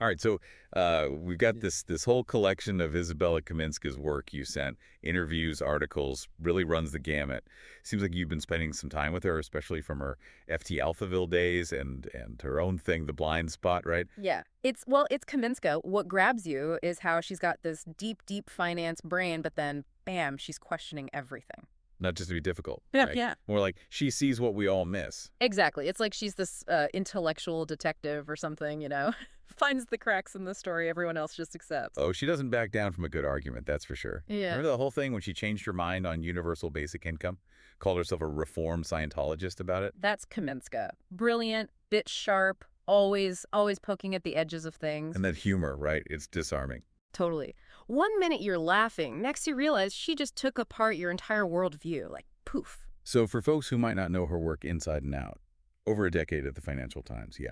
All right, so we've got this whole collection of Izabella Kaminska's work you sent, interviews, articles, really runs the gamut. Seems like you've been spending some time with her, especially from her FT Alphaville days and her own thing, The Blind Spot, right? Yeah. It's Kaminska. What grabs you is how she's got this deep, deep finance brain, but then bam, she's questioning everything. Not just to be difficult, Yeah, right? yeah. More like she sees what we all miss. Exactly. It's like she's this intellectual detective or something, finds the cracks in the story everyone else just accepts. Oh, she doesn't back down from a good argument, that's for sure. Yeah. Remember the whole thing when she changed her mind on universal basic income? Called herself a reformed Scientologist about it? That's Kaminska. Brilliant, bit sharp, always poking at the edges of things. And that humor, right? It's disarming. Totally. One minute you're laughing, next you realize she just took apart your entire worldview, like poof. So for folks who might not know her work inside and out, over a decade at the Financial Times, yeah.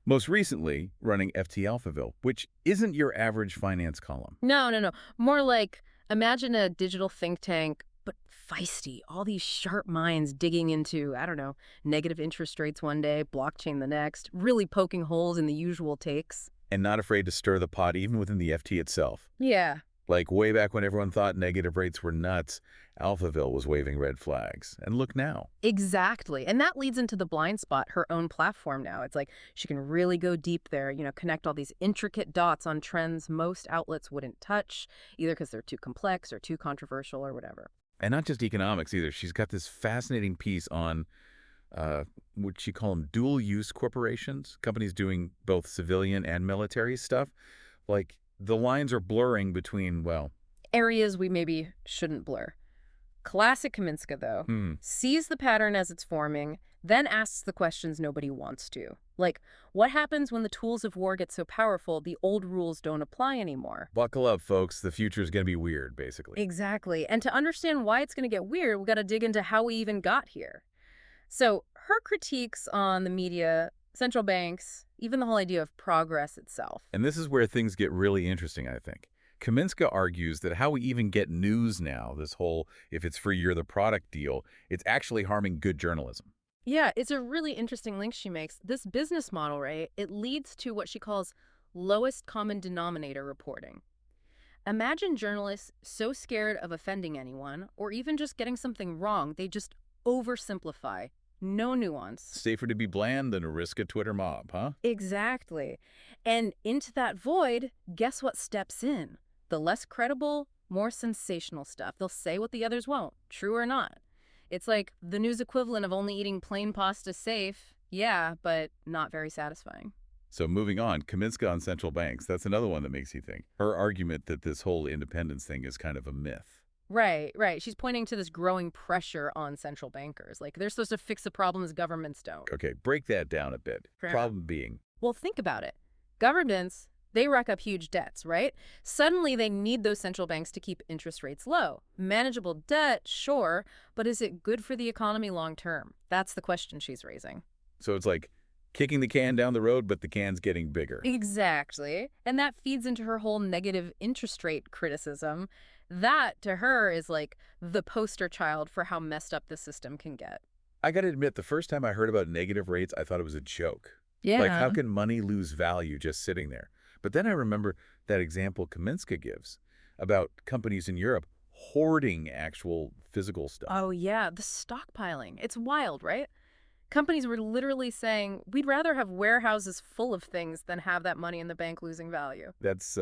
Most recently, running FT Alphaville, which isn't your average finance column. No, no, no. More like imagine a digital think tank, but feisty. All these sharp minds digging into, I don't know, negative interest rates one day, blockchain the next, really poking holes in the usual takes. And not afraid to stir the pot even within the FT itself. Yeah, Like way back when everyone thought negative rates were nuts, Alphaville was waving red flags. And look now. exactly. And that leads into the blind spot, her own platform now. It's like she can really go deep there, connect all these intricate dots on trends most outlets wouldn't touch, either because they're too complex or too controversial or whatever. And not just economics either. She's got this fascinating piece on what she call them dual-use corporations, companies doing both civilian and military stuff. Like the lines are blurring between, well, Areas we maybe shouldn't blur. Classic Kaminska, though, hmm, sees the pattern as it's forming, then asks the questions nobody wants to. Like, what happens when the tools of war get so powerful the old rules don't apply anymore? buckle up, folks. The future is going to be weird, basically. Exactly. And to understand why it's going to get weird, we got to dig into how we even got here. So, her critiques on the media, central banks, even the whole idea of progress itself. And this is where things get really interesting, I think. Kaminska argues that how we even get news now, this whole if it's free, you're the product deal, it's actually harming good journalism. Yeah, it's a really interesting link she makes. This business model, right, it leads to what she calls lowest common denominator reporting. Imagine journalists so scared of offending anyone or even just getting something wrong, they just oversimplify. No nuance. Safer to be bland than to risk a Twitter mob, huh? Exactly. And into that void, guess what steps in? The less credible, more sensational stuff. They'll say what the others won't, true or not. It's like the news equivalent of only eating plain pasta safe. Yeah, but not very satisfying. So moving on, Kaminska on central banks, that's another one that makes you think. Her argument that this whole independence thing is kind of a myth. Right, right. She's pointing to this growing pressure on central bankers. Like they're supposed to fix the problems governments don't. Okay, break that down a bit. Yeah. Problem being, Well, think about it. Governments, they rack up huge debts, right? Suddenly they need those central banks to keep interest rates low. Manageable debt, sure, but is it good for the economy long term? That's the question she's raising. so it's like kicking the can down the road, but the can's getting bigger. Exactly. And that feeds into her whole negative interest rate criticism. That, to her, is like the poster child for how messed up the system can get. I gotta admit, the first time I heard about negative rates, I thought it was a joke. Like, how Yeah. can money lose value just sitting there? But then I remember that example Kaminska gives about companies in Europe hoarding actual physical stuff. Oh, yeah, the stockpiling. It's wild, right? Companies were literally saying, we'd rather have warehouses full of things than have that money in the bank losing value. That's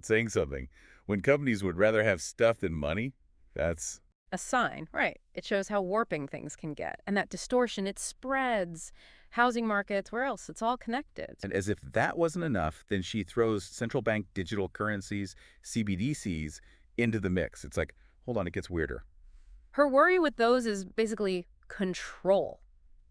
saying something. When companies would rather have stuff than money, that's A sign, right. It shows how warping things can get. And that distortion, it spreads. Housing markets, where else? It's all connected. and as if that wasn't enough, then she throws central bank digital currencies, CBDCs, into the mix. It's like, hold on, it gets weirder. Her worry with those is basically control.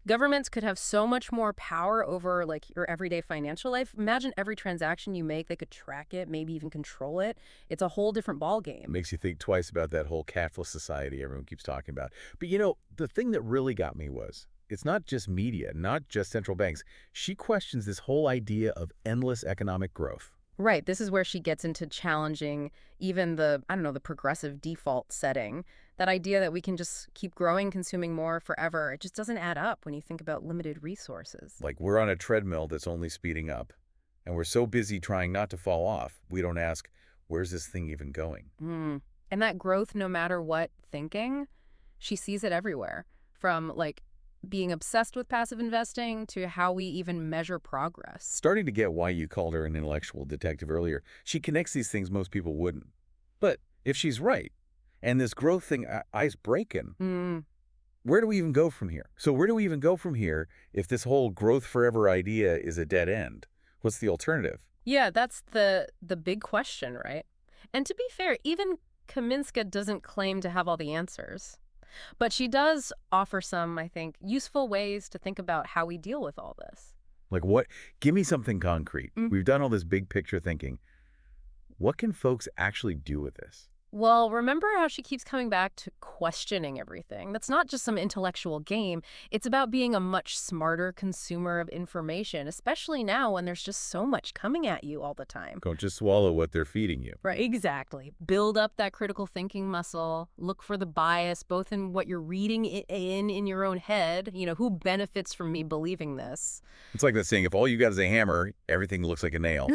Governments could have so much more power over like your everyday financial life. Imagine every transaction you make, they could track it, maybe even control it. It's a whole different ball It game. makes you think twice about that whole cashless society everyone keeps talking about. But the thing that really got me was it's not just media, not just central banks. She questions this whole idea of endless economic growth. Right. This is where she gets into challenging even the, I don't know, the progressive default setting. That idea that we can just keep growing, consuming more forever. It just doesn't add up when you think about limited resources. Like we're on a treadmill that's only speeding up. And we're so busy trying not to fall off, we don't ask, where's this thing even going? Mm. And that growth, no matter what thinking, she sees it everywhere. From like being obsessed with passive investing to how we even measure progress. Starting to get why you called her an intellectual detective earlier. She connects these things most people wouldn't. But if she's right, and this growth thing eye's breaking, Mm. where do we even go from here? So where do we even go from here if this whole growth forever idea is a dead end? What's the alternative? Yeah, that's the big question, right? And to be fair, even Kaminska doesn't claim to have all the answers. But she does offer some, I think, useful ways to think about how we deal with all this. Like what? Give me something concrete. Mm. We've done all this big picture thinking. What can folks actually do with this? Well, remember how she keeps coming back to questioning everything? That's not just some intellectual game. It's about being a much smarter consumer of information, especially now when there's just so much coming at you all the time. Don't just swallow what they're feeding you. Right, exactly. Build up that critical thinking muscle. Look for the bias, both in what you're reading in your own head. Who benefits from me believing this? It's like that saying, if all you got is a hammer, everything looks like a nail.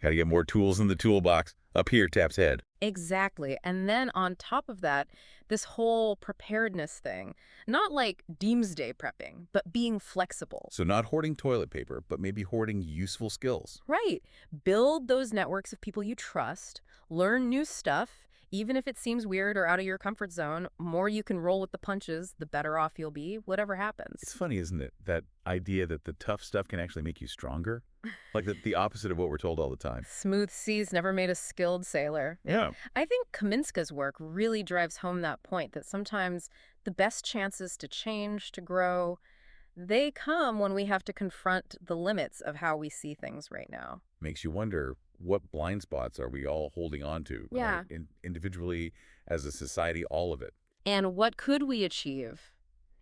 Got to get more tools in the toolbox. Up here, taps head. Exactly. And then on top of that, this whole preparedness thing, not like doomsday prepping, but being flexible. So not hoarding toilet paper, but maybe hoarding useful skills. Right. Build those networks of people you trust, learn new stuff, even if it seems weird or out of your comfort zone. More you can roll with the punches, the better off you'll be, whatever happens. It's funny, isn't it? That idea that the tough stuff can actually make you stronger. Like the opposite of what we're told all the time. Smooth seas never made a skilled sailor. Yeah. I think Kaminska's work really drives home that point that sometimes the best chances to change, to grow, they come when we have to confront the limits of how we see things right now. Makes you wonder, what blind spots are we all holding on to? Yeah. Individually, as a society, all of it. And what could we achieve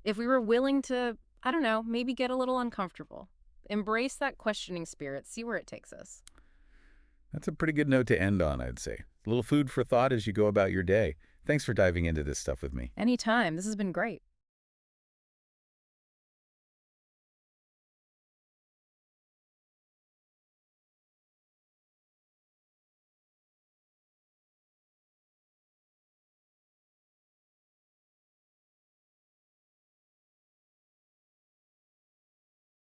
if we were willing to, I don't know, maybe get a little uncomfortable? Embrace that questioning spirit, see where it takes us. That's a pretty good note to end on, I'd say. A little food for thought as you go about your day. Thanks for diving into this stuff with me. Anytime. This has been great.